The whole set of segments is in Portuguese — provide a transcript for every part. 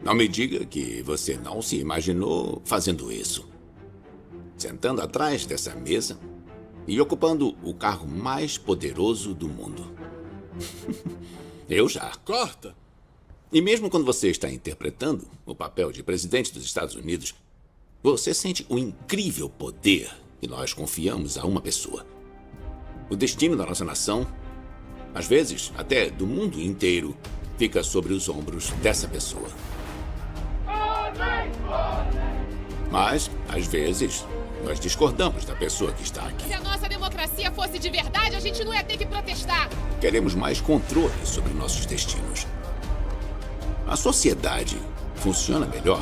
Não me diga que você não se imaginou fazendo isso. Sentando atrás dessa mesa e ocupando o cargo mais poderoso do mundo. Eu já. Corta! E mesmo quando você está interpretando o papel de presidente dos Estados Unidos, você sente o incrível poder que nós confiamos a uma pessoa. O destino da nossa nação, às vezes até do mundo inteiro, fica sobre os ombros dessa pessoa. Mas, às vezes, nós discordamos da pessoa que está aqui. Se a nossa democracia fosse de verdade, a gente não ia ter que protestar. Queremos mais controle sobre nossos destinos. A sociedade funciona melhor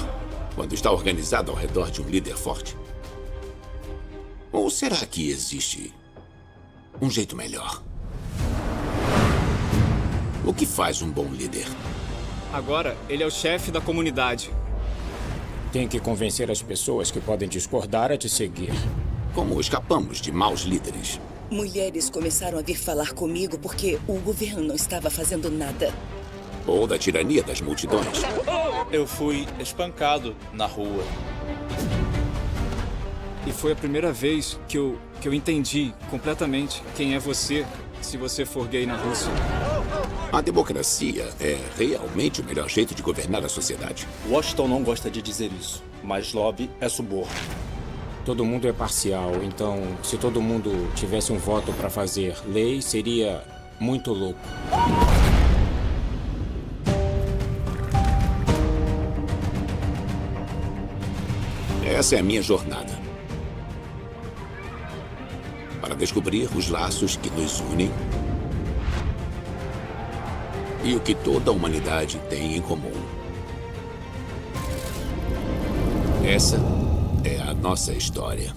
quando está organizada ao redor de um líder forte? Ou será que existe um jeito melhor? O que faz um bom líder? Agora, ele é o chefe da comunidade. Tem que convencer as pessoas que podem discordar a te seguir. Como escapamos de maus líderes? Mulheres começaram a vir falar comigo porque o governo não estava fazendo nada. Ou da tirania das multidões? Eu fui espancado na rua. E foi a primeira vez que eu entendi completamente quem é você se você for gay na Rússia. A democracia é realmente o melhor jeito de governar a sociedade? Washington não gosta de dizer isso, mas lobby é suborno. Todo mundo é parcial, então se todo mundo tivesse um voto para fazer lei, seria muito louco. Essa é a minha jornada. Para descobrir os laços que nos unem e o que toda a humanidade tem em comum. Essa é a nossa história.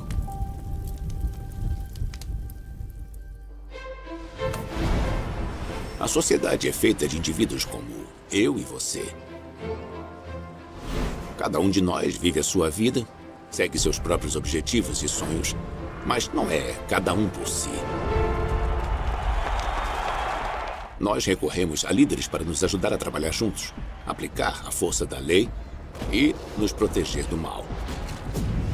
A sociedade é feita de indivíduos como eu e você. Cada um de nós vive a sua vida, segue seus próprios objetivos e sonhos, mas não é cada um por si. Nós recorremos a líderes para nos ajudar a trabalhar juntos, aplicar a força da lei e nos proteger do mal.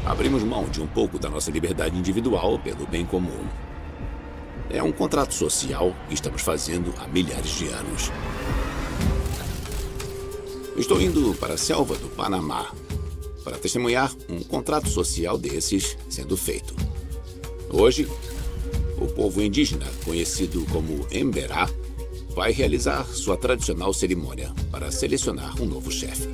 Abrimos mão de um pouco da nossa liberdade individual pelo bem comum. É um contrato social que estamos fazendo há milhares de anos. Estou indo para a selva do Panamá para testemunhar um contrato social desses sendo feito. Hoje, o povo indígena, conhecido como Emberá, vai realizar sua tradicional cerimônia para selecionar um novo chefe.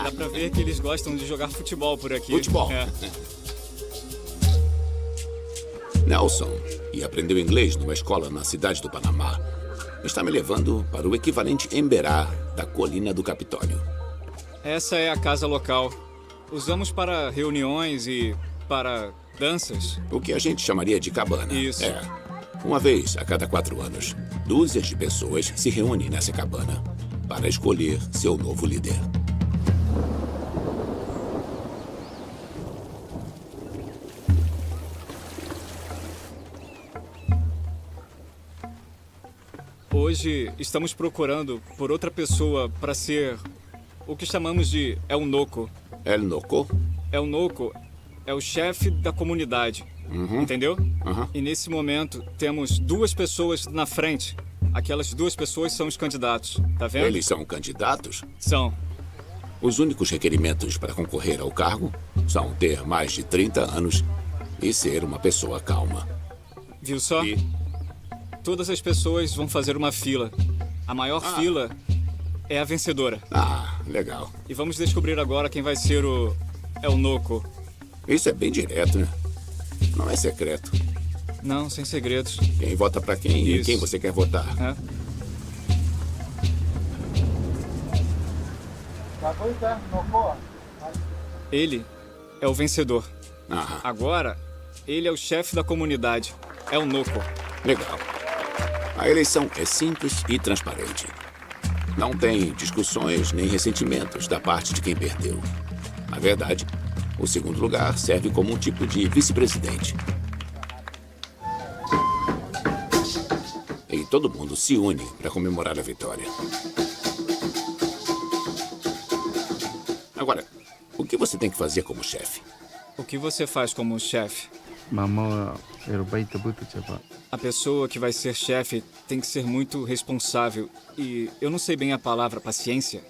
Dá pra ver que eles gostam de jogar futebol por aqui. Futebol. É. Nelson, que aprendeu inglês numa escola na cidade do Panamá, está me levando para o equivalente Emberá da colina do Capitólio. Essa é a casa local. Usamos para reuniões e para danças. O que a gente chamaria de cabana. Isso. É. Uma vez a cada 4 anos, dúzias de pessoas se reúnem nessa cabana para escolher seu novo líder. Hoje estamos procurando por outra pessoa para ser o que chamamos de eunuco. Eunuco? Eunuco é o chefe da comunidade, entendeu? E nesse momento temos 2 pessoas na frente. Aquelas 2 pessoas são os candidatos, tá vendo? Eles são candidatos? São. Os únicos requerimentos para concorrer ao cargo são ter mais de 30 anos e ser uma pessoa calma. Viu só? Todas as pessoas vão fazer uma fila. A maior fila é a vencedora. Ah, legal. E vamos descobrir agora quem vai ser o eunuco. Isso é bem direto, né? Não é secreto. Não, sem segredos. Quem vota pra quem e Isso. quem você quer votar. É. Ele é o vencedor. Agora, ele é o chefe da comunidade. É o Noco. Legal. A eleição é simples e transparente. Não tem discussões nem ressentimentos da parte de quem perdeu. Na verdade, O segundo lugar serve como um tipo de vice-presidente. E todo mundo se une para comemorar a vitória. Agora, o que você tem que fazer como chefe? O que você faz como chefe? Mama, A pessoa que vai ser chefe tem que ser muito responsável. E eu não sei bem a palavra paciência.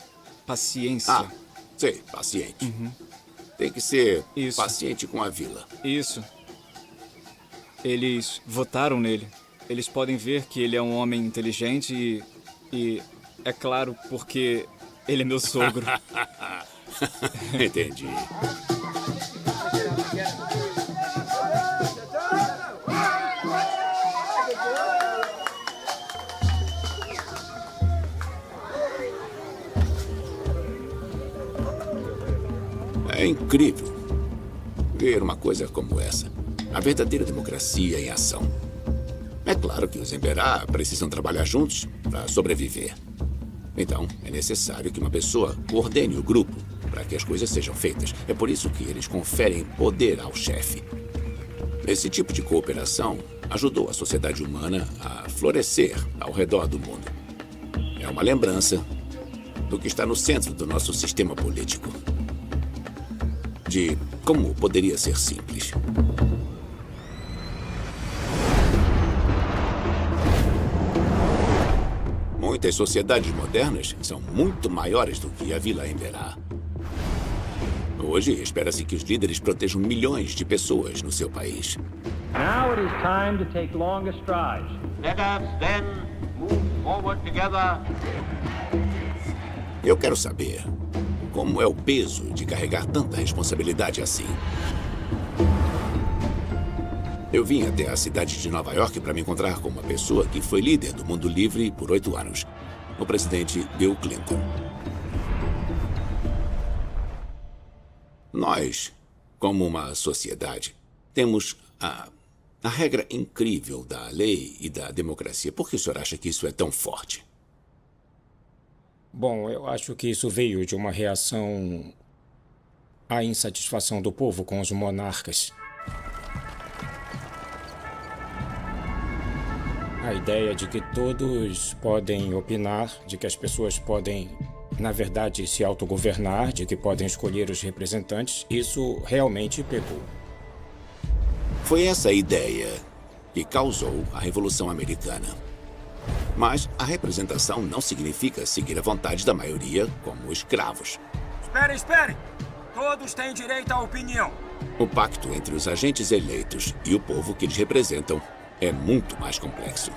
Paciência. Ah, sei, paciente. Tem que ser Isso. paciente com a vila. Isso. Eles votaram nele. Eles podem ver que ele é um homem inteligente e é claro, porque ele é meu sogro. Entendi. É incrível ver uma coisa como essa. A verdadeira democracia em ação. É claro que os Emberá precisam trabalhar juntos para sobreviver. Então, é necessário que uma pessoa coordene o grupo para que as coisas sejam feitas. É por isso que eles conferem poder ao chefe. Esse tipo de cooperação ajudou a sociedade humana a florescer ao redor do mundo. É uma lembrança do que está no centro do nosso sistema político. De como poderia ser simples. Muitas sociedades modernas são muito maiores do que a Vila Emberá. Hoje, espera-se que os líderes protejam milhões de pessoas no seu país. Now it is time to take longer strides. Let us then move forward together. Eu quero saber como é o peso de carregar tanta responsabilidade assim. Eu vim até a cidade de Nova York para me encontrar com uma pessoa que foi líder do mundo livre por 8 anos. O presidente Bill Clinton. Nós, como uma sociedade, temos a regra incrível da lei e da democracia. Por que o senhor acha que isso é tão forte? Bom, eu acho que isso veio de uma reação à insatisfação do povo com os monarcas. A ideia de que todos podem opinar, de que as pessoas podem, na verdade, se autogovernar, de que podem escolher os representantes, isso realmente pegou. Foi essa ideia que causou a Revolução Americana. Mas a representação não significa seguir a vontade da maioria como escravos. Espere! Todos têm direito à opinião. O pacto entre os agentes eleitos e o povo que eles representam é muito mais complexo.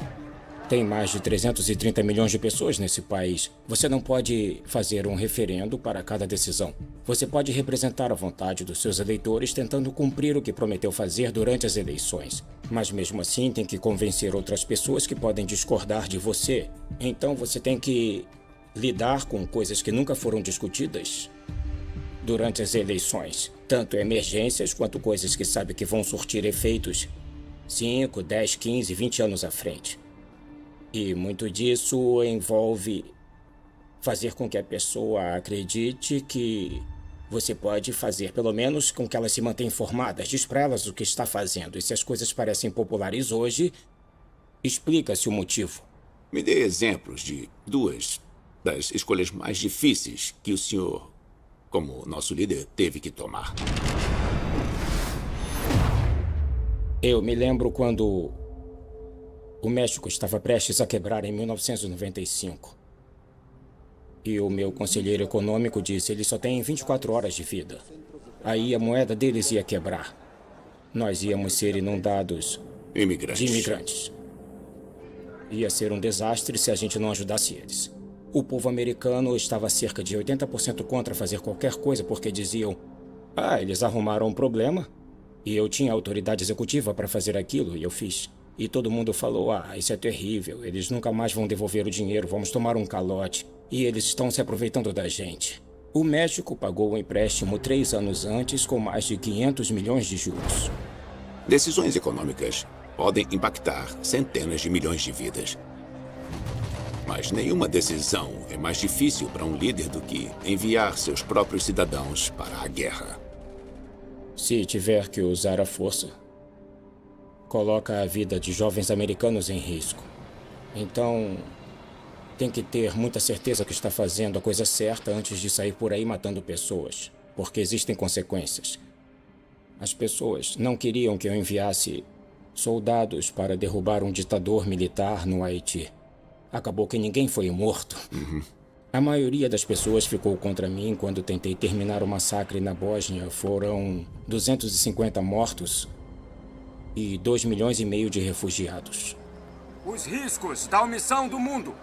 Tem mais de 330 milhões de pessoas nesse país. Você não pode fazer um referendo para cada decisão. Você pode representar a vontade dos seus eleitores tentando cumprir o que prometeu fazer durante as eleições. Mas mesmo assim tem que convencer outras pessoas que podem discordar de você. Então você tem que lidar com coisas que nunca foram discutidas durante as eleições. Tanto emergências quanto coisas que sabe que vão surtir efeitos 5, 10, 15, 20 anos à frente. E muito disso envolve fazer com que a pessoa acredite que você pode fazer, pelo menos, com que ela se mantenha informada. Diz para elas o que está fazendo. E se as coisas parecem populares hoje, explica-se o motivo. Me dê exemplos de 2 das escolhas mais difíceis que o senhor, como nosso líder, teve que tomar. Eu me lembro quando o México estava prestes a quebrar em 1995. E o meu conselheiro econômico disse: eles só têm 24 horas de vida. Aí a moeda deles ia quebrar. Nós íamos ser inundados de imigrantes. Ia ser um desastre se a gente não ajudasse eles. O povo americano estava cerca de 80% contra fazer qualquer coisa porque diziam: eles arrumaram um problema e eu tinha autoridade executiva para fazer aquilo e eu fiz. E todo mundo falou: isso é terrível, eles nunca mais vão devolver o dinheiro, vamos tomar um calote. E eles estão se aproveitando da gente. O México pagou o empréstimo 3 anos antes com mais de 500 milhões de juros. Decisões econômicas podem impactar centenas de milhões de vidas. Mas nenhuma decisão é mais difícil para um líder do que enviar seus próprios cidadãos para a guerra. Se tiver que usar a força, coloca a vida de jovens americanos em risco. Então, tem que ter muita certeza que está fazendo a coisa certa antes de sair por aí matando pessoas, porque existem consequências. As pessoas não queriam que eu enviasse soldados para derrubar um ditador militar no Haiti. Acabou que ninguém foi morto. A maioria das pessoas ficou contra mim quando tentei terminar o massacre na Bósnia. Foram 250 mortos e 2,5 milhões de refugiados. Os riscos da omissão do mundo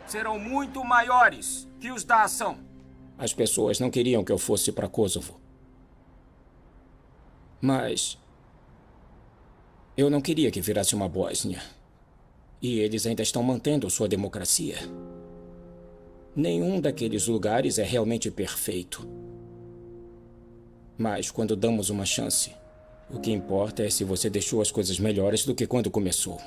serão muito maiores que os da ação. As pessoas não queriam que eu fosse para Kosovo. Mas eu não queria que virasse uma Bósnia. E eles ainda estão mantendo sua democracia. Nenhum daqueles lugares é realmente perfeito. Mas quando damos uma chance, o que importa é se você deixou as coisas melhores do que quando começou.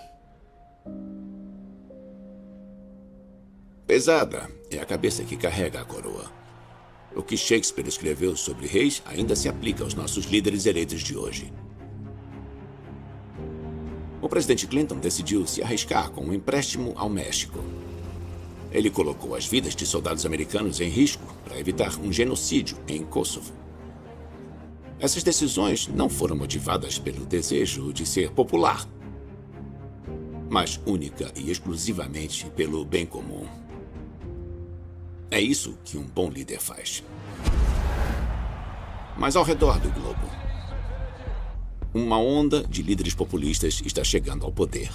Pesada é a cabeça que carrega a coroa. O que Shakespeare escreveu sobre reis ainda se aplica aos nossos líderes eleitos de hoje. O presidente Clinton decidiu se arriscar com um empréstimo ao México. Ele colocou as vidas de soldados americanos em risco para evitar um genocídio em Kosovo. Essas decisões não foram motivadas pelo desejo de ser popular, mas única e exclusivamente pelo bem comum. É isso que um bom líder faz. Mas ao redor do globo, uma onda de líderes populistas está chegando ao poder.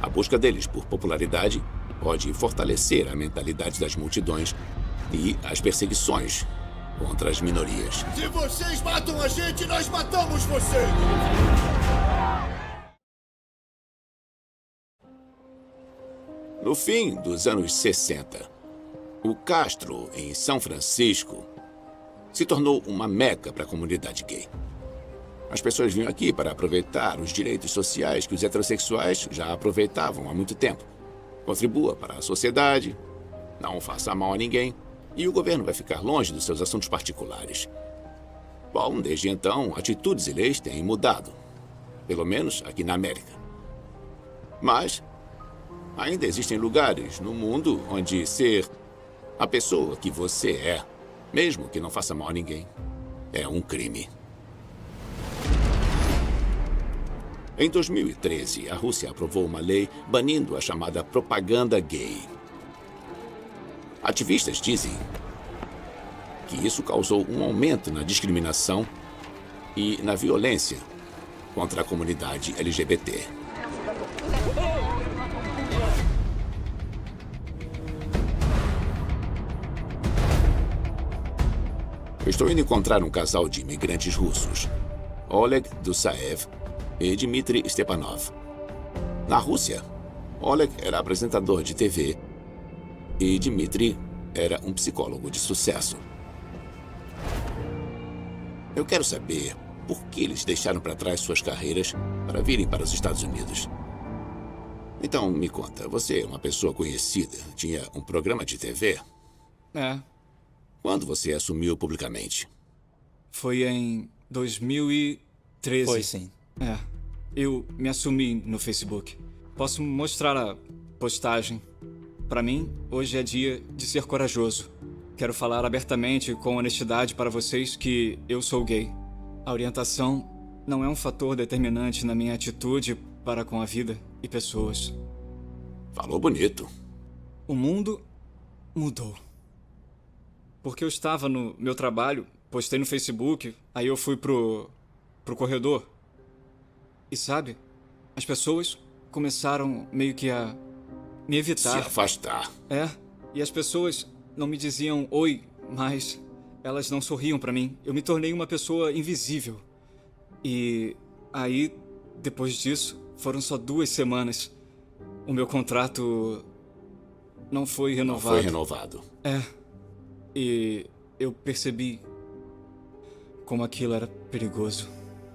A busca deles por popularidade pode fortalecer a mentalidade das multidões e as perseguições contra as minorias. Se vocês matam a gente, nós matamos vocês! No fim dos anos 60, o Castro, em São Francisco, se tornou uma meca para a comunidade gay. As pessoas vinham aqui para aproveitar os direitos sociais que os heterossexuais já aproveitavam há muito tempo. Contribua para a sociedade, não faça mal a ninguém, e o governo vai ficar longe dos seus assuntos particulares. Bom, desde então, atitudes e leis têm mudado, pelo menos aqui na América. Mas ainda existem lugares no mundo onde ser a pessoa que você é, mesmo que não faça mal a ninguém, é um crime. Em 2013, a Rússia aprovou uma lei banindo a chamada propaganda gay. Ativistas dizem que isso causou um aumento na discriminação e na violência contra a comunidade LGBT. Eu estou indo encontrar um casal de imigrantes russos, Oleg Dusaev e Dmitry Stepanov. Na Rússia, Oleg era apresentador de TV e Dmitry era um psicólogo de sucesso. Eu quero saber por que eles deixaram para trás suas carreiras para virem para os Estados Unidos. Então, me conta, você é uma pessoa conhecida, tinha um programa de TV? É. Quando você assumiu publicamente? Foi em 2013. Foi sim. É. Eu me assumi no Facebook. Posso mostrar a postagem. Para mim, hoje é dia de ser corajoso. Quero falar abertamente e com honestidade para vocês que eu sou gay. A orientação não é um fator determinante na minha atitude para com a vida e pessoas. Falou bonito. O mundo mudou. Porque eu estava no meu trabalho, postei no Facebook, aí eu fui pro corredor. E sabe, as pessoas começaram meio que a me evitar. Se afastar. É, e as pessoas não me diziam oi, mas elas não sorriam pra mim. Eu me tornei uma pessoa invisível. E aí, depois disso, foram só 2 semanas. O meu contrato não foi renovado. Não foi renovado. É. E eu percebi como aquilo era perigoso.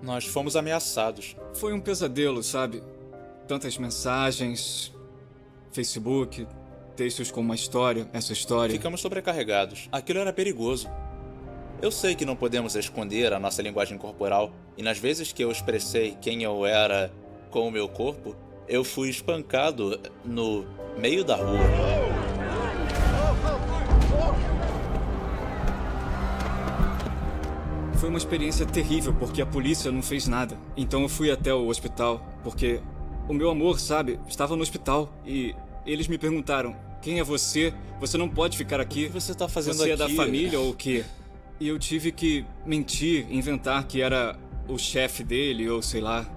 Nós fomos ameaçados. Foi um pesadelo, sabe? Tantas mensagens, Facebook, textos com uma história, essa história. Ficamos sobrecarregados. Aquilo era perigoso. Eu sei que não podemos esconder a nossa linguagem corporal, e nas vezes que eu expressei quem eu era com o meu corpo, eu fui espancado no meio da rua. Foi uma experiência terrível porque a polícia não fez nada. Então eu fui até o hospital porque o meu amor, sabe, estava no hospital e eles me perguntaram: quem é você? Você não pode ficar aqui. O que você tá fazendo aqui? Você aqui? é da família ou o quê? E eu tive que mentir, inventar que era o chefe dele ou sei lá.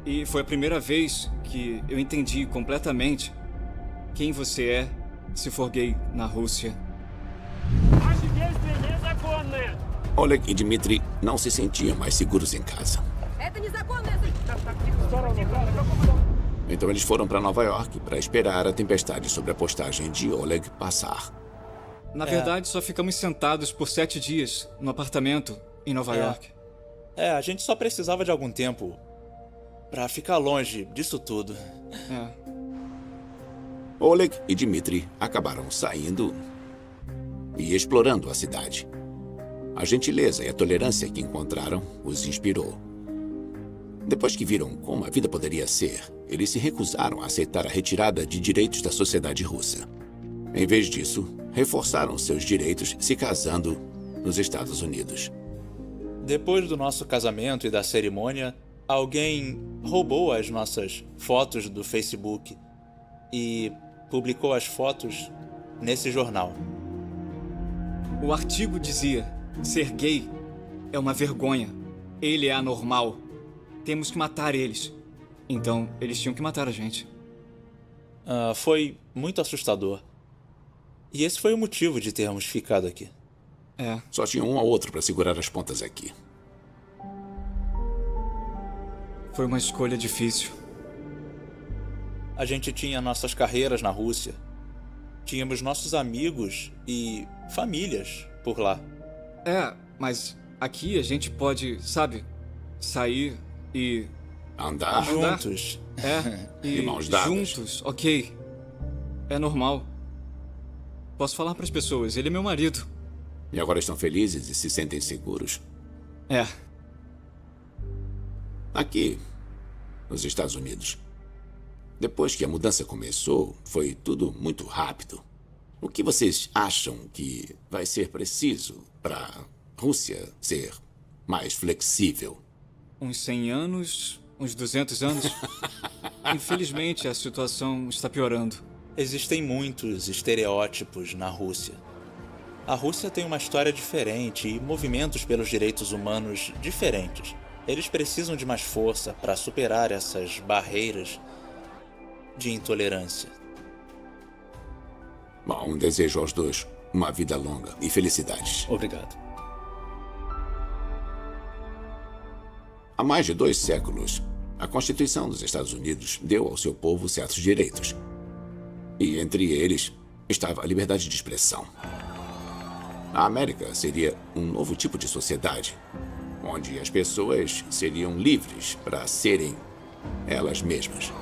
E foi a primeira vez que eu entendi completamente quem você é se for gay na Rússia. Oleg e Dmitry não se sentiam mais seguros em casa. Então eles foram para Nova York para esperar a tempestade sobre a postagem de Oleg passar. Na verdade, só ficamos sentados por 7 dias no apartamento em Nova York. A gente só precisava de algum tempo pra ficar longe disso tudo. Oleg e Dmitry acabaram saindo e explorando a cidade. A gentileza e a tolerância que encontraram os inspirou. Depois que viram como a vida poderia ser, eles se recusaram a aceitar a retirada de direitos da sociedade russa. Em vez disso, reforçaram seus direitos se casando nos Estados Unidos. Depois do nosso casamento e da cerimônia, alguém roubou as nossas fotos do Facebook e publicou as fotos nesse jornal. O artigo dizia: ser gay é uma vergonha. Ele é anormal. Temos que matar eles. Então, eles tinham que matar a gente. Foi muito assustador. E esse foi o motivo de termos ficado aqui. Só tinha um ao outro para segurar as pontas aqui. Foi uma escolha difícil. A gente tinha nossas carreiras na Rússia. Tínhamos nossos amigos e famílias por lá. Mas aqui a gente pode, sabe, sair e... Andar juntos. E mãos dadas. Juntos, ok. É normal. Posso falar para as pessoas, ele é meu marido. E agora estão felizes e se sentem seguros. Aqui, nos Estados Unidos, depois que a mudança começou, foi tudo muito rápido. O que vocês acham que vai ser preciso para a Rússia ser mais flexível? Uns 100 anos, uns 200 anos. Infelizmente, a situação está piorando. Existem muitos estereótipos na Rússia. A Rússia tem uma história diferente e movimentos pelos direitos humanos diferentes. Eles precisam de mais força para superar essas barreiras de intolerância. Bom, desejo aos dois uma vida longa e felicidades. Obrigado. Há mais de 2 séculos, a Constituição dos Estados Unidos deu ao seu povo certos direitos. E entre eles estava a liberdade de expressão. A América seria um novo tipo de sociedade, onde as pessoas seriam livres para serem elas mesmas.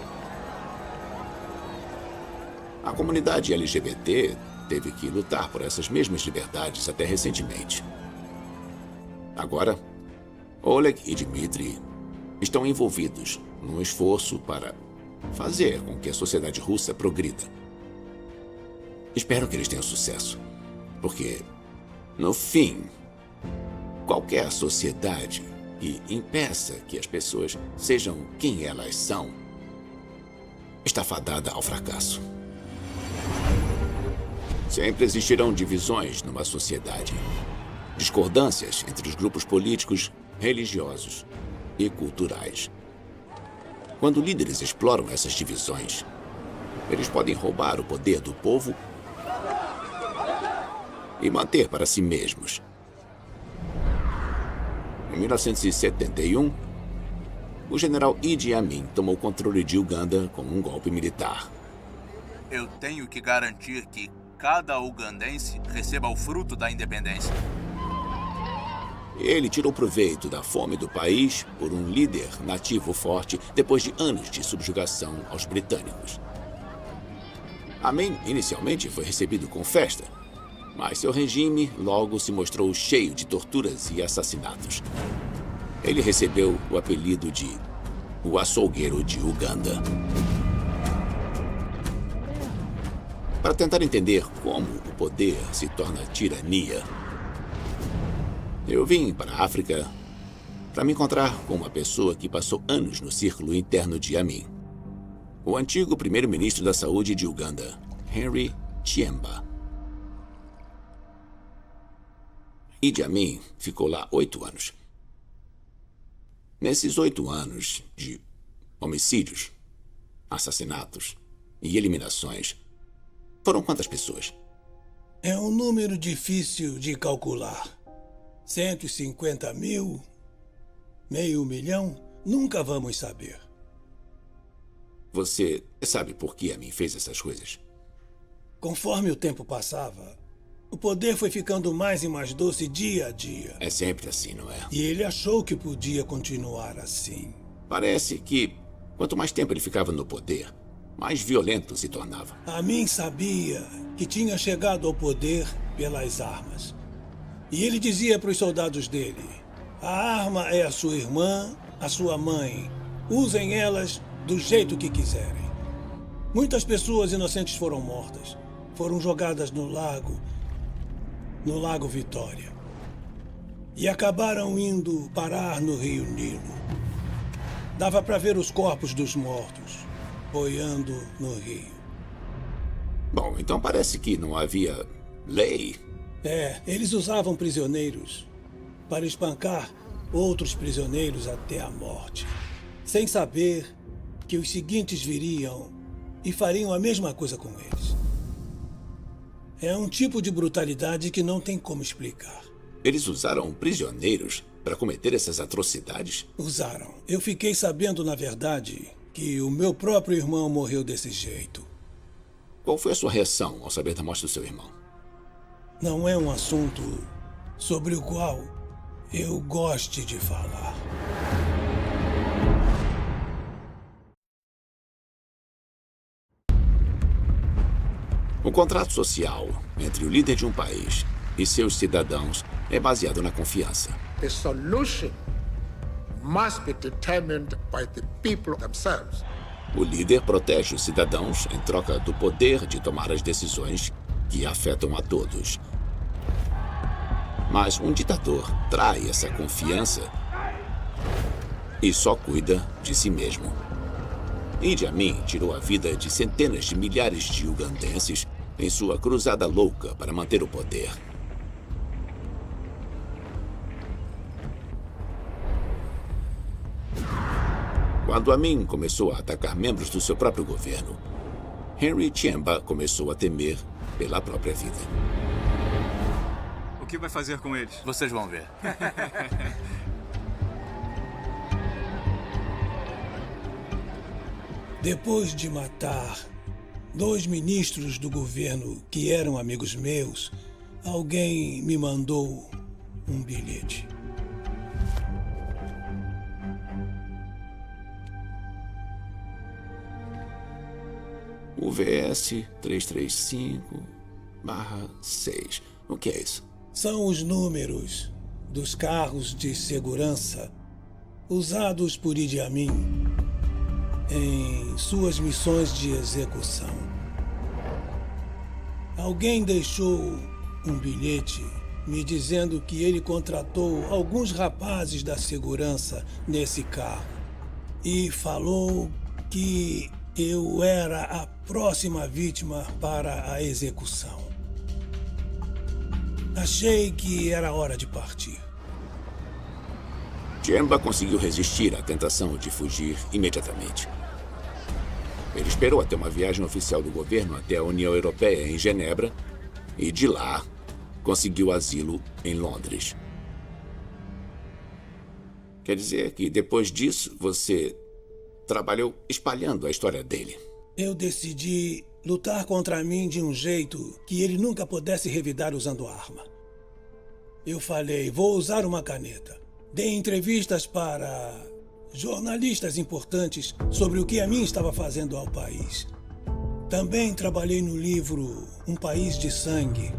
A comunidade LGBT teve que lutar por essas mesmas liberdades até recentemente. Agora, Oleg e Dmitry estão envolvidos num esforço para fazer com que a sociedade russa progrida. Espero que eles tenham sucesso, porque, no fim, qualquer sociedade que impeça que as pessoas sejam quem elas são está fadada ao fracasso. Sempre existirão divisões numa sociedade, discordâncias entre os grupos políticos, religiosos e culturais. Quando líderes exploram essas divisões, eles podem roubar o poder do povo e manter para si mesmos. Em 1971, o general Idi Amin tomou o controle de Uganda com um golpe militar. Eu tenho que garantir que cada ugandense receba o fruto da independência. Ele tirou proveito da fome do país por um líder nativo forte depois de anos de subjugação aos britânicos. Amin inicialmente foi recebido com festa, Mas seu regime logo se mostrou cheio de torturas e assassinatos. Ele recebeu o apelido de o açougueiro de Uganda. Para tentar entender como o poder se torna tirania, eu vim para a África para me encontrar com uma pessoa que passou anos no círculo interno de Amin. O antigo primeiro-ministro da saúde de Uganda, Henry Chiemba. Idi Amin ficou lá 8 anos. Nesses 8 anos de homicídios, assassinatos e eliminações, foram quantas pessoas? É um número difícil de calcular. 150 mil, meio milhão, nunca vamos saber. Você sabe por que Amin fez essas coisas? Conforme o tempo passava, o poder foi ficando mais e mais doce dia a dia. É sempre assim, não é? E ele achou que podia continuar assim. Parece que quanto mais tempo ele ficava no poder, mais violento se tornava. Amin sabia que tinha chegado ao poder pelas armas. E ele dizia para os soldados dele: a arma é a sua irmã, a sua mãe. Usem elas do jeito que quiserem. Muitas pessoas inocentes foram mortas. Foram jogadas no Lago Vitória. E acabaram indo parar no Rio Nilo. Dava para ver os corpos dos mortos boiando no rio. Bom, então parece que não havia lei. Eles usavam prisioneiros para espancar outros prisioneiros até a morte, sem saber que os seguintes viriam e fariam a mesma coisa com eles. É um tipo de brutalidade que não tem como explicar. Eles usaram prisioneiros para cometer essas atrocidades? Usaram. Eu fiquei sabendo, na verdade, que o meu próprio irmão morreu desse jeito. Qual foi a sua reação ao saber da morte do seu irmão? Não é um assunto sobre o qual eu goste de falar. O contrato social entre o líder de um país e seus cidadãos é baseado na confiança. The solution must be determined by the people themselves. O líder protege os cidadãos em troca do poder de tomar as decisões que afetam a todos. Mas um ditador trai essa confiança e só cuida de si mesmo. Idi Amin tirou a vida de centenas de milhares de ugandenses em sua cruzada louca para manter o poder. Quando Amin começou a atacar membros do seu próprio governo, Henry Chiemba começou a temer pela própria vida. O que vai fazer com eles? Vocês vão ver. Depois de matar 2 ministros do governo que eram amigos meus, alguém me mandou um bilhete. O VS 335/6. O que é isso? São os números dos carros de segurança usados por Idi Amin em suas missões de execução. Alguém deixou um bilhete me dizendo que ele contratou alguns rapazes da segurança nesse carro e falou que eu era a próxima vítima para a execução. Achei que era hora de partir. Chiemba conseguiu resistir à tentação de fugir imediatamente. Ele esperou até uma viagem oficial do governo até a União Europeia em Genebra e, de lá, conseguiu asilo em Londres. Quer dizer que, depois disso, você trabalhou espalhando a história dele. Eu decidi lutar contra mim de um jeito que ele nunca pudesse revidar usando arma. Eu falei, vou usar uma caneta. Dei entrevistas para jornalistas importantes sobre o que Amin estava fazendo ao país. Também trabalhei no livro Um País de Sangue,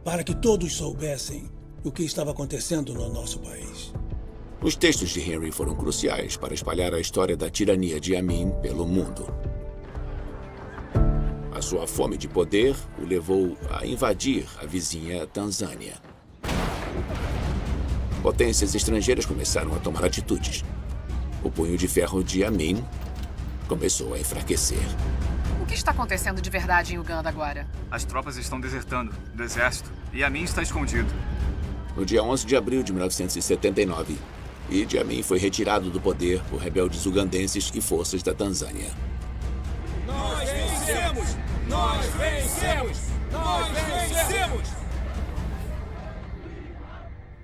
para que todos soubessem o que estava acontecendo no nosso país. Os textos de Henry foram cruciais para espalhar a história da tirania de Amin pelo mundo. A sua fome de poder o levou a invadir a vizinha Tanzânia. Potências estrangeiras começaram a tomar atitudes. O punho de ferro de Amin começou a enfraquecer. O que está acontecendo de verdade em Uganda agora? As tropas estão desertando do exército e Amin está escondido. No dia 11 de abril de 1979, Idi Amin foi retirado do poder por rebeldes ugandenses e forças da Tanzânia. Nós vencemos! Nós vencemos! Nós vencemos!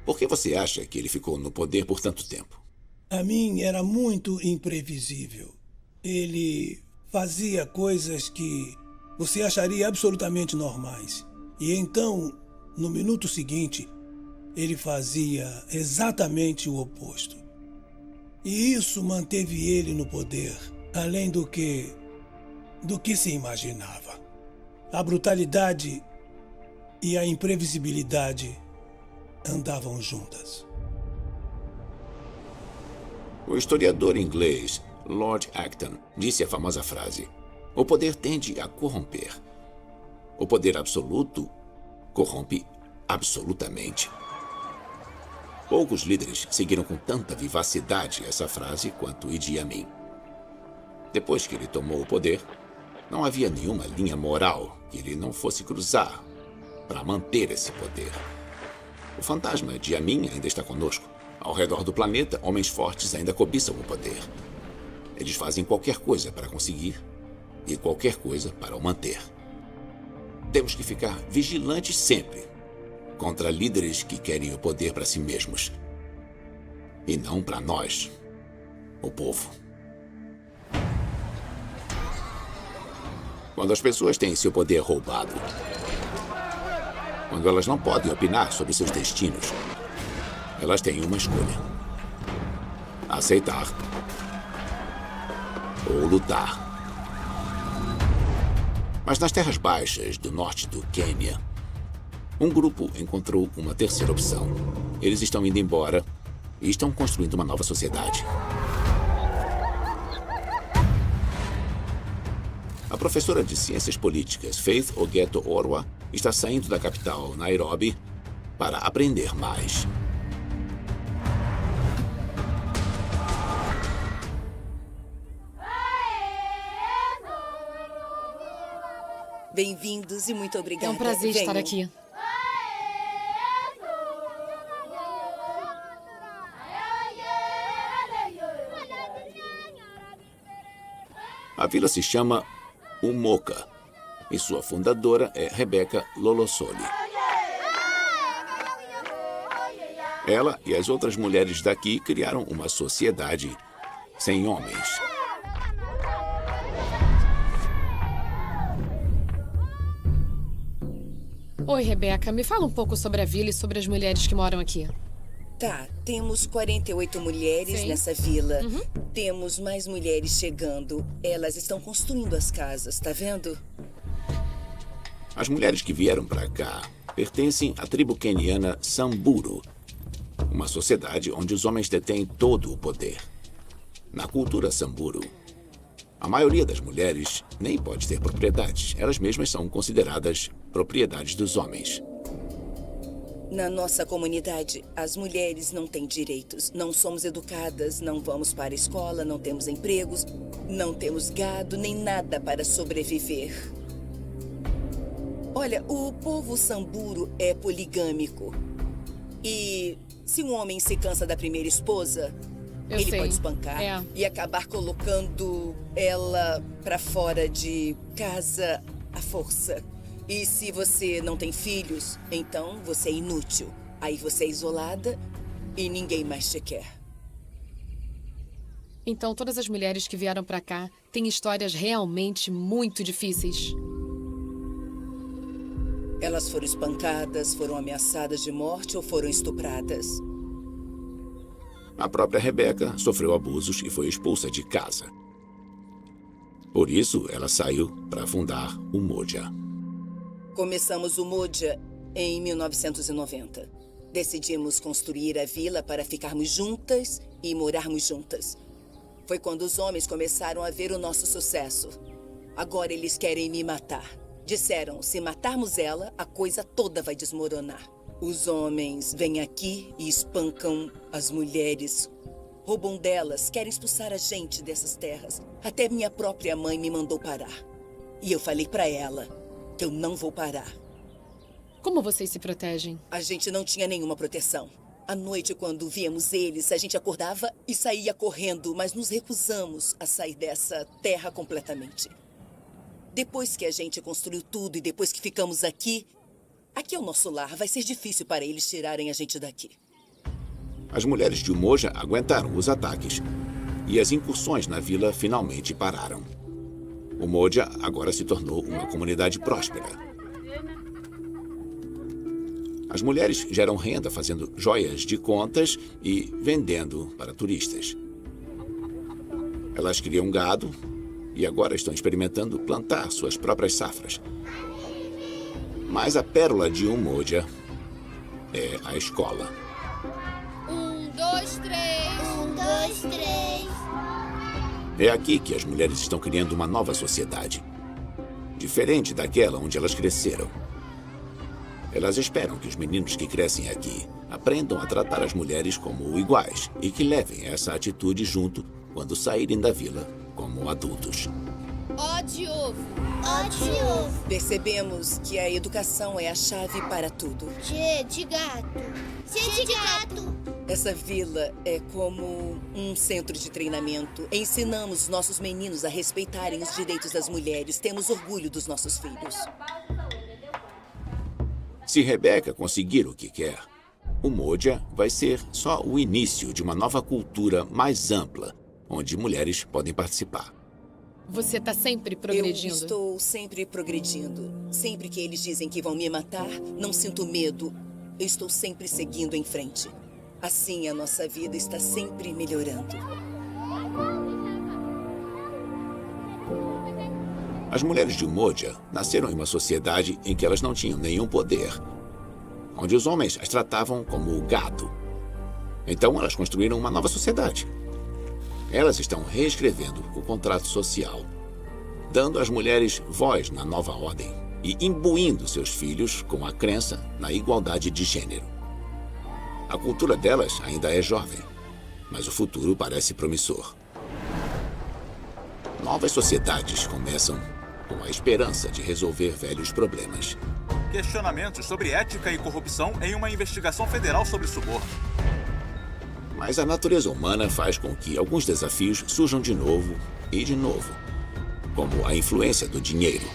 Por que você acha que ele ficou no poder por tanto tempo? Amin era muito imprevisível. Ele fazia coisas que você acharia absolutamente normais. E então, no minuto seguinte, ele fazia exatamente o oposto. E isso manteve ele no poder, além do que se imaginava. A brutalidade e a imprevisibilidade andavam juntas. O historiador inglês Lord Acton disse a famosa frase: "O poder tende a corromper. O poder absoluto corrompe absolutamente." Poucos líderes seguiram com tanta vivacidade essa frase quanto Idi Amin. Depois que ele tomou o poder, não havia nenhuma linha moral que ele não fosse cruzar para manter esse poder. O fantasma de Amin ainda está conosco. Ao redor do planeta, homens fortes ainda cobiçam o poder. Eles fazem qualquer coisa para conseguir e qualquer coisa para o manter. Temos que ficar vigilantes sempre contra líderes que querem o poder para si mesmos e não para nós, o povo. Quando as pessoas têm seu poder roubado, quando elas não podem opinar sobre seus destinos, elas têm uma escolha: aceitar ou lutar. Mas nas terras baixas do norte do Quênia, um grupo encontrou uma terceira opção. Eles estão indo embora e estão construindo uma nova sociedade. A professora de Ciências Políticas, Faith Ogeto Orwa, está saindo da capital, Nairobi, para aprender mais. Bem-vindos e muito obrigada. É um prazer estar aqui. A vila se chama Umoka e sua fundadora é Rebecca Lolosoli. Ela e as outras mulheres daqui criaram uma sociedade sem homens. Oi, Rebeca. Me fala um pouco sobre a vila e sobre as mulheres que moram aqui. Tá, temos 48 mulheres nessa vila. Temos mais mulheres chegando. Elas estão construindo as casas, tá vendo? As mulheres que vieram para cá pertencem à tribo queniana Samburu, uma sociedade onde os homens detêm todo o poder. Na cultura Samburu, a maioria das mulheres nem pode ter propriedades. Elas mesmas são consideradas propriedades dos homens. Na nossa comunidade, as mulheres não têm direitos. Não somos educadas, não vamos para a escola, não temos empregos, não temos gado, nem nada para sobreviver. Olha, o povo Samburu é poligâmico. E se um homem se cansa da primeira esposa, ele pode espancar e acabar colocando ela para fora de casa à força. E se você não tem filhos, então você é inútil. Aí você é isolada e ninguém mais te quer. Então todas as mulheres que vieram pra cá têm histórias realmente muito difíceis. Elas foram espancadas, foram ameaçadas de morte ou foram estupradas. A própria Rebecca sofreu abusos e foi expulsa de casa. Por isso, ela saiu para fundar o Moja. Começamos o Moja Em 1990, decidimos construir a vila para ficarmos juntas e morarmos juntas. Foi quando os homens começaram a ver o nosso sucesso. Agora eles querem me matar. Disseram, se matarmos ela, a coisa toda vai desmoronar. Os homens vêm aqui e espancam as mulheres, roubam delas, querem expulsar a gente dessas terras. Até minha própria mãe me mandou parar. E eu falei pra ela que eu não vou parar. Como vocês se protegem? A gente não tinha nenhuma proteção. À noite, quando víamos eles, a gente acordava e saía correndo, mas nos recusamos a sair dessa terra completamente. Depois que a gente construiu tudo e depois que ficamos aqui, aqui é o nosso lar, vai ser difícil para eles tirarem a gente daqui. As mulheres de Umoja aguentaram os ataques e as incursões na vila finalmente pararam. Umoja agora se tornou uma comunidade próspera. As mulheres geram renda fazendo joias de contas e vendendo para turistas. Elas criam gado e agora estão experimentando plantar suas próprias safras. Mas a pérola de Umoja é a escola. 1, 2, 3. 1, 2, 3. É aqui que as mulheres estão criando uma nova sociedade, diferente daquela onde elas cresceram. Elas esperam que os meninos que crescem aqui aprendam a tratar as mulheres como iguais e que levem essa atitude junto quando saírem da vila como adultos. Ó de ovo. Ó de ovo. Percebemos que a educação é a chave para tudo. G de gato. G de gato. Essa vila é como um centro de treinamento. Ensinamos nossos meninos a respeitarem os direitos das mulheres. Temos orgulho dos nossos filhos. Se Rebecca conseguir o que quer, Umoja vai ser só o início de uma nova cultura mais ampla, onde mulheres podem participar. Você está sempre progredindo? Eu estou sempre progredindo. Sempre que eles dizem que vão me matar, não sinto medo. Eu estou sempre seguindo em frente. Assim, a nossa vida está sempre melhorando. As mulheres de Umoja nasceram em uma sociedade em que elas não tinham nenhum poder, onde os homens as tratavam como gado. Então elas construíram uma nova sociedade. Elas estão reescrevendo o contrato social, dando às mulheres voz na nova ordem e imbuindo seus filhos com a crença na igualdade de gênero. A cultura delas ainda é jovem, mas o futuro parece promissor. Novas sociedades começam com a esperança de resolver velhos problemas. Questionamentos sobre ética e corrupção em uma investigação federal sobre suborno. Mas a natureza humana faz com que alguns desafios surjam de novo e de novo, como a influência do dinheiro.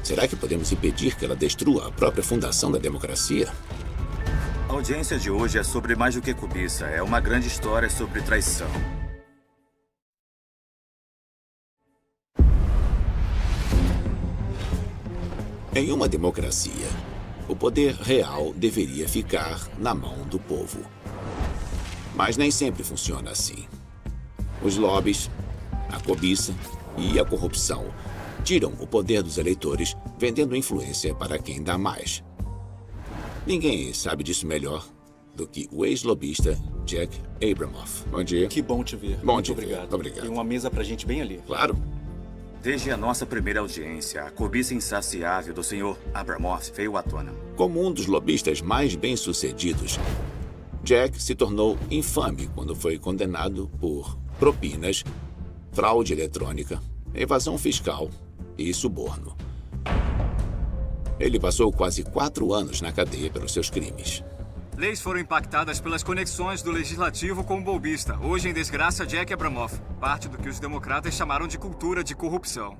Será que podemos impedir que ela destrua a própria fundação da democracia? A audiência de hoje é sobre mais do que cobiça. É uma grande história sobre traição. Em uma democracia, o poder real deveria ficar na mão do povo. Mas nem sempre funciona assim. Os lobbies, a cobiça e a corrupção tiram o poder dos eleitores, vendendo influência para quem dá mais. Ninguém sabe disso melhor do que o ex-lobista Jack Abramoff. Bom dia. Que bom te ver. Bom te ver. Obrigado. Tem uma mesa pra gente bem ali. Claro. Desde a nossa primeira audiência, a cobiça insaciável do Sr. Abramoff veio à tona. Como um dos lobistas mais bem-sucedidos, Jack se tornou infame quando foi condenado por propinas, fraude eletrônica, evasão fiscal e suborno. Ele passou quase 4 anos na cadeia pelos seus crimes. Leis foram impactadas pelas conexões do legislativo com o bolbista, hoje em desgraça Jack Abramoff, parte do que os democratas chamaram de cultura de corrupção.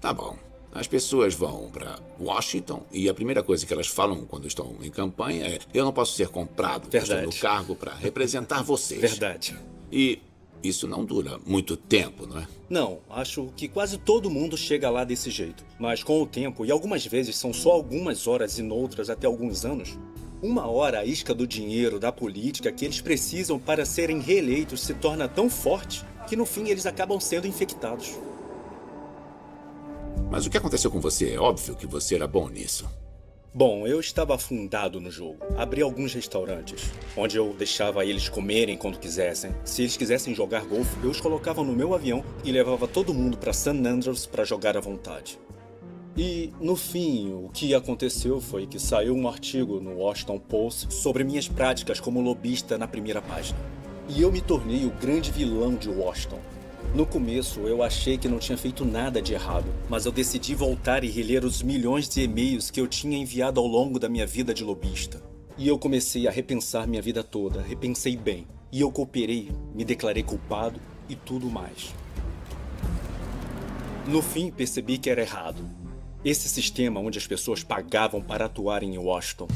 Tá bom. As pessoas vão para Washington e a primeira coisa que elas falam quando estão em campanha é: eu não posso ser comprado, eu estou no cargo para representar vocês. Verdade. E isso não dura muito tempo, não é? Não, acho que quase todo mundo chega lá desse jeito. Mas com o tempo, e algumas vezes são só algumas horas e noutras até alguns anos, uma hora a isca do dinheiro, da política que eles precisam para serem reeleitos se torna tão forte que no fim eles acabam sendo infectados. Mas o que aconteceu com você é óbvio que você era bom nisso. Bom, eu estava afundado no jogo. Abri alguns restaurantes, onde eu deixava eles comerem quando quisessem. Se eles quisessem jogar golfe, eu os colocava no meu avião e levava todo mundo para St. Andrews para jogar à vontade. E, no fim, o que aconteceu foi que saiu um artigo no Washington Post sobre minhas práticas como lobista na primeira página. E eu me tornei o grande vilão de Washington. No começo, eu achei que não tinha feito nada de errado, mas eu decidi voltar e reler os milhões de e-mails que eu tinha enviado ao longo da minha vida de lobista. E eu comecei a repensar minha vida toda, repensei bem. E eu cooperei, me declarei culpado e tudo mais. No fim, percebi que era errado. Esse sistema onde as pessoas pagavam para atuarem em Washington.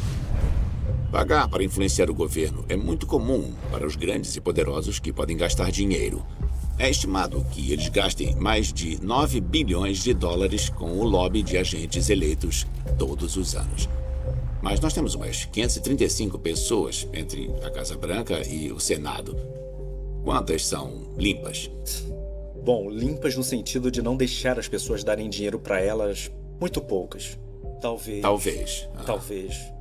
Pagar para influenciar o governo é muito comum para os grandes e poderosos que podem gastar dinheiro. É estimado que eles gastem mais de 9 bilhões de dólares com o lobby de agentes eleitos todos os anos. Mas nós temos umas 535 pessoas entre a Casa Branca e o Senado. Quantas são limpas? Bom, limpas no sentido de não deixar as pessoas darem dinheiro para elas, muito poucas. Talvez.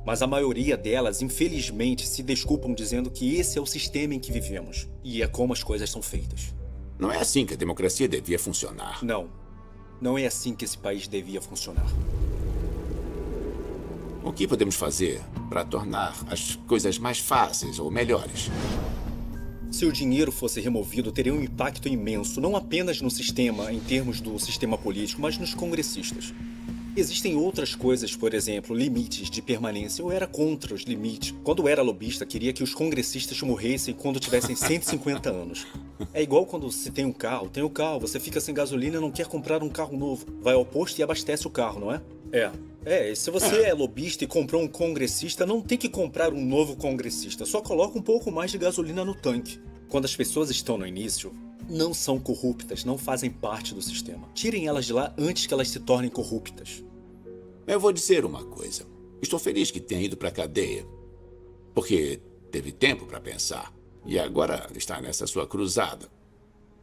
Mas a maioria delas, infelizmente, se desculpam dizendo que esse é o sistema em que vivemos. E é como as coisas são feitas. Não é assim que a democracia devia funcionar. Não. Não é assim que esse país devia funcionar. O que podemos fazer para tornar as coisas mais fáceis ou melhores? Se o dinheiro fosse removido, teria um impacto imenso, não apenas no sistema, em termos do sistema político, mas nos congressistas. Existem outras coisas, por exemplo, limites de permanência. Eu era contra os limites. Quando eu era lobista, queria que os congressistas morressem quando tivessem 150 anos. É igual quando se tem um carro, você fica sem gasolina e não quer comprar um carro novo. Vai ao posto e abastece o carro, não é? E se você é lobista e comprou um congressista, não tem que comprar um novo congressista. Só coloca um pouco mais de gasolina no tanque. Quando as pessoas estão no início, não são corruptas, não fazem parte do sistema. Tirem elas de lá antes que elas se tornem corruptas. Eu vou dizer uma coisa. Estou feliz que tenha ido para a cadeia, porque teve tempo para pensar. E agora está nessa sua cruzada.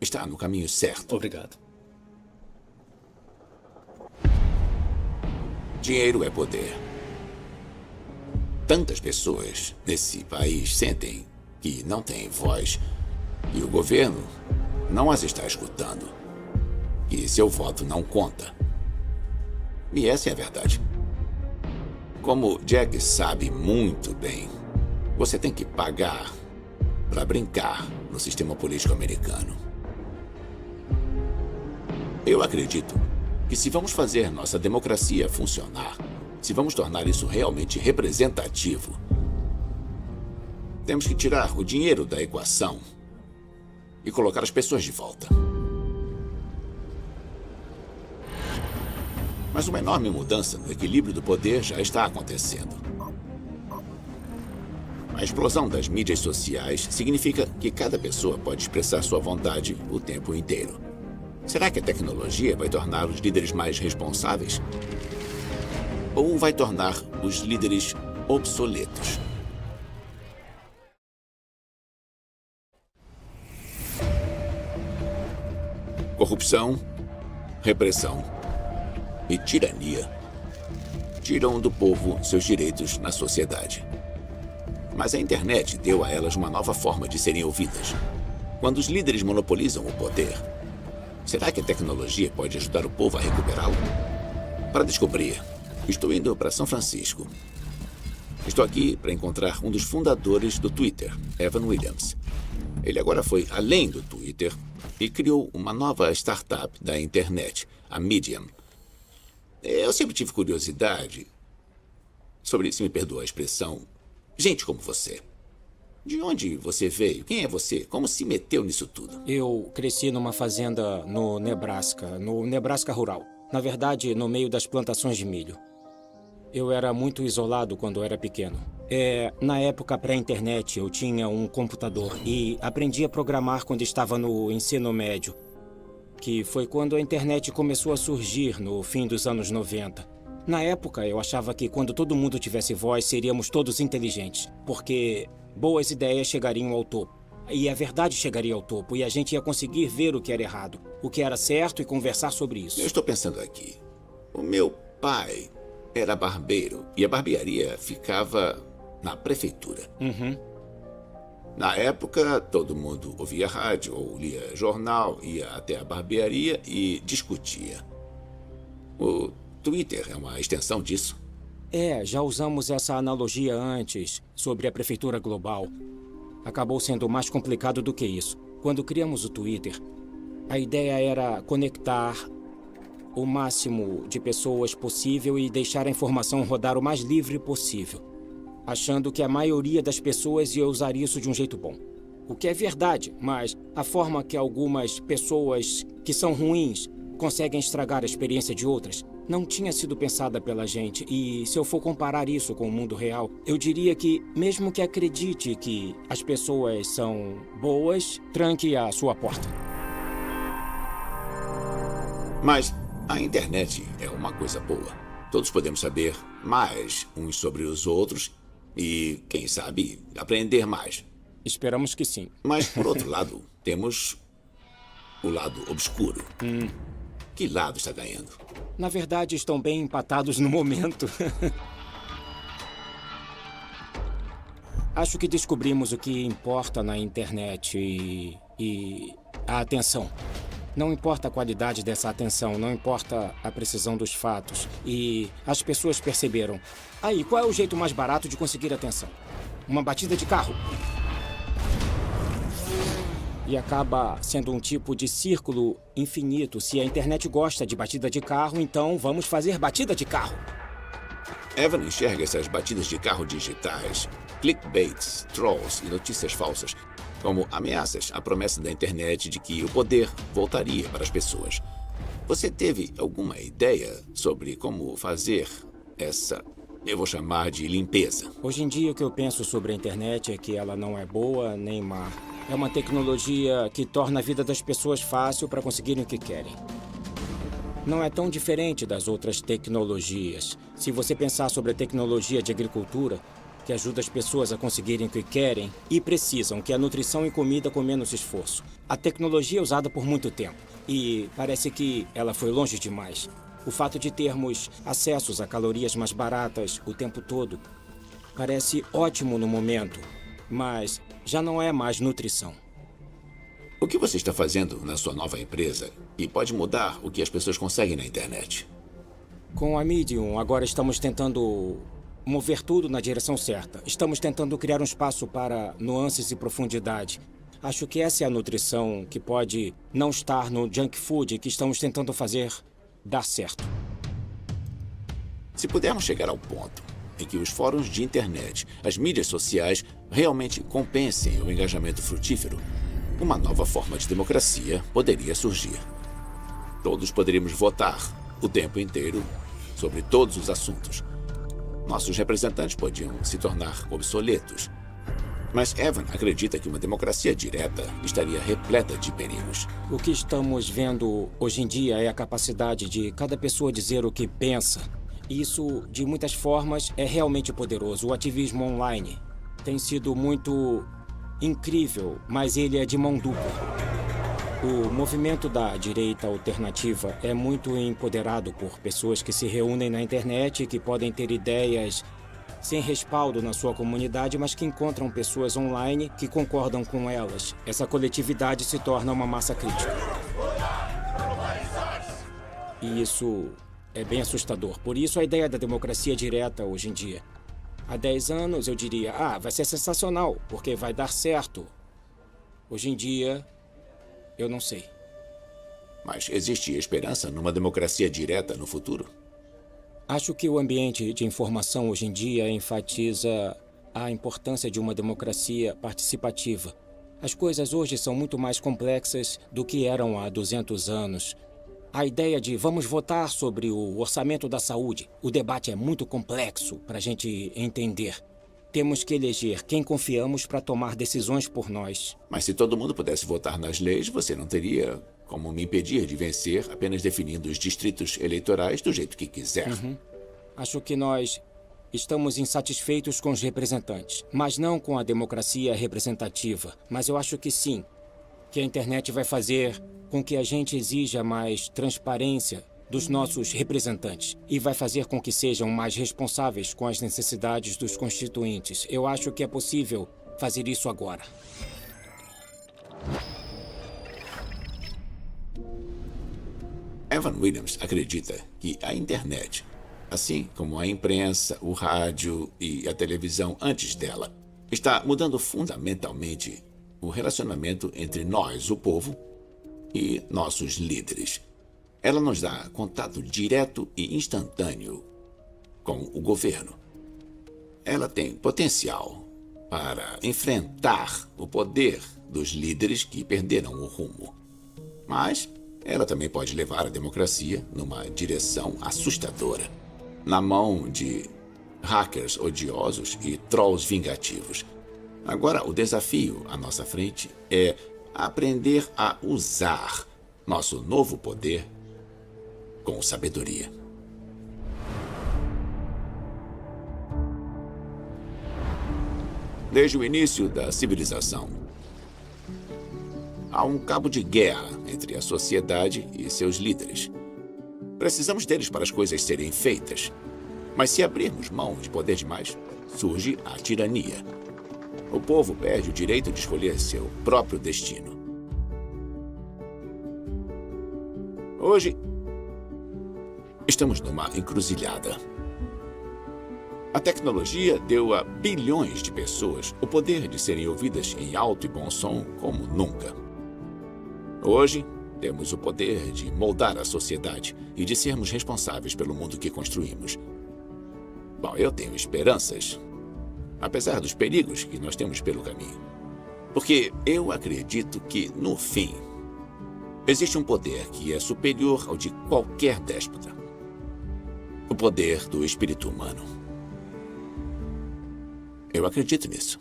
Está no caminho certo. Obrigado. Dinheiro é poder. Tantas pessoas nesse país sentem que não têm voz e o governo não as está escutando. E seu voto não conta. E essa é a verdade. Como Jack sabe muito bem, você tem que pagar para brincar no sistema político americano. Eu acredito que se vamos fazer nossa democracia funcionar, se vamos tornar isso realmente representativo, temos que tirar o dinheiro da equação e colocar as pessoas de volta. Mas uma enorme mudança no equilíbrio do poder já está acontecendo. A explosão das mídias sociais significa que cada pessoa pode expressar sua vontade o tempo inteiro. Será que a tecnologia vai tornar os líderes mais responsáveis? Ou vai tornar os líderes obsoletos? Corrupção, repressão e tirania tiram do povo seus direitos na sociedade. Mas a internet deu a elas uma nova forma de serem ouvidas. Quando os líderes monopolizam o poder, será que a tecnologia pode ajudar o povo a recuperá-lo? Para descobrir, estou indo para São Francisco. Estou aqui para encontrar um dos fundadores do Twitter, Evan Williams. Ele agora foi além do Twitter e criou uma nova startup da internet, a Medium. Eu sempre tive curiosidade sobre, se me perdoa a expressão, gente como você. De onde você veio? Quem é você? Como se meteu nisso tudo? Eu cresci numa fazenda no Nebraska rural. Na verdade, no meio das plantações de milho. Eu era muito isolado quando era pequeno. Na época pré-internet, eu tinha um computador e aprendi a programar quando estava no ensino médio, que foi quando a internet começou a surgir no fim dos anos 90. Na época, eu achava que quando todo mundo tivesse voz, seríamos todos inteligentes, porque boas ideias chegariam ao topo. E a verdade chegaria ao topo, e a gente ia conseguir ver o que era errado, o que era certo e conversar sobre isso. Eu estou pensando aqui. O meu pai era barbeiro e a barbearia ficava na prefeitura. Na época, todo mundo ouvia rádio ou lia jornal, ia até a barbearia e discutia. O Twitter é uma extensão disso? Já usamos essa analogia antes, sobre a prefeitura global. Acabou sendo mais complicado do que isso. Quando criamos o Twitter, a ideia era conectar o máximo de pessoas possível e deixar a informação rodar o mais livre possível, achando que a maioria das pessoas ia usar isso de um jeito bom. O que é verdade, mas a forma que algumas pessoas que são ruins conseguem estragar a experiência de outras não tinha sido pensada pela gente. E se eu for comparar isso com o mundo real, eu diria que, mesmo que acredite que as pessoas são boas, tranque a sua porta. Mas a internet é uma coisa boa. Todos podemos saber mais uns sobre os outros e, quem sabe, aprender mais. Esperamos que sim. Mas, por outro lado, temos o lado obscuro. Que lado está ganhando? Na verdade, estão bem empatados no momento. Acho que descobrimos o que importa na internet e a atenção. Não importa a qualidade dessa atenção, não importa a precisão dos fatos. E as pessoas perceberam. Aí, qual é o jeito mais barato de conseguir atenção? Uma batida de carro. E acaba sendo um tipo de círculo infinito. Se a internet gosta de batida de carro, então vamos fazer batida de carro. Evan enxerga essas batidas de carro digitais, clickbaits, trolls e notícias falsas como ameaças à promessa da internet de que o poder voltaria para as pessoas. Você teve alguma ideia sobre como fazer essa, eu vou chamar de limpeza? Hoje em dia, o que eu penso sobre a internet é que ela não é boa nem má. É uma tecnologia que torna a vida das pessoas fácil para conseguirem o que querem. Não é tão diferente das outras tecnologias. Se você pensar sobre a tecnologia de agricultura, que ajuda as pessoas a conseguirem o que querem e precisam, que é a nutrição e comida com menos esforço. A tecnologia é usada por muito tempo e parece que ela foi longe demais. O fato de termos acessos a calorias mais baratas o tempo todo parece ótimo no momento, mas já não é mais nutrição. O que você está fazendo na sua nova empresa e pode mudar o que as pessoas conseguem na internet? Com a Medium, agora estamos tentando mover tudo na direção certa. Estamos tentando criar um espaço para nuances e profundidade. Acho que essa é a nutrição que pode não estar no junk food que estamos tentando fazer dar certo. Se pudermos chegar ao ponto em que os fóruns de internet, as mídias sociais, realmente compensem o engajamento frutífero, uma nova forma de democracia poderia surgir. Todos poderíamos votar o tempo inteiro sobre todos os assuntos. Nossos representantes podiam se tornar obsoletos. Mas Evan acredita que uma democracia direta estaria repleta de perigos. O que estamos vendo hoje em dia é a capacidade de cada pessoa dizer o que pensa. Isso, de muitas formas, é realmente poderoso. O ativismo online tem sido muito incrível, mas ele é de mão dupla. O movimento da direita alternativa é muito empoderado por pessoas que se reúnem na internet e que podem ter ideias sem respaldo na sua comunidade, mas que encontram pessoas online que concordam com elas. Essa coletividade se torna uma massa crítica. E isso é bem assustador. Por isso a ideia da democracia direta hoje em dia. Há 10 anos eu diria, vai ser sensacional, porque vai dar certo. Hoje em dia, eu não sei. Mas existe esperança numa democracia direta no futuro? Acho que o ambiente de informação hoje em dia enfatiza a importância de uma democracia participativa. As coisas hoje são muito mais complexas do que eram há 200 anos. A ideia de vamos votar sobre o orçamento da saúde. O debate é muito complexo para a gente entender. Temos que eleger quem confiamos para tomar decisões por nós. Mas se todo mundo pudesse votar nas leis, você não teria como me impedir de vencer apenas definindo os distritos eleitorais do jeito que quiser. Acho que nós estamos insatisfeitos com os representantes, mas não com a democracia representativa. Mas eu acho que sim, que a internet vai fazer com que a gente exija mais transparência dos nossos representantes e vai fazer com que sejam mais responsáveis com as necessidades dos constituintes. Eu acho que é possível fazer isso agora. Evan Williams acredita que a internet, assim como a imprensa, o rádio e a televisão antes dela, está mudando fundamentalmente o relacionamento entre nós, o povo, e nossos líderes. Ela nos dá contato direto e instantâneo com o governo. Ela tem potencial para enfrentar o poder dos líderes que perderam o rumo. Mas ela também pode levar a democracia numa direção assustadora, na mão de hackers odiosos e trolls vingativos. Agora, o desafio à nossa frente é aprender a usar nosso novo poder com sabedoria. Desde o início da civilização, há um cabo de guerra entre a sociedade e seus líderes. Precisamos deles para as coisas serem feitas. Mas se abrirmos mão de poder demais, surge a tirania. O povo perde o direito de escolher seu próprio destino. Hoje, estamos numa encruzilhada. A tecnologia deu a bilhões de pessoas o poder de serem ouvidas em alto e bom som como nunca. Hoje, temos o poder de moldar a sociedade e de sermos responsáveis pelo mundo que construímos. Bom, eu tenho esperanças, apesar dos perigos que nós temos pelo caminho. Porque eu acredito que, no fim, existe um poder que é superior ao de qualquer déspota. O poder do espírito humano. Eu acredito nisso.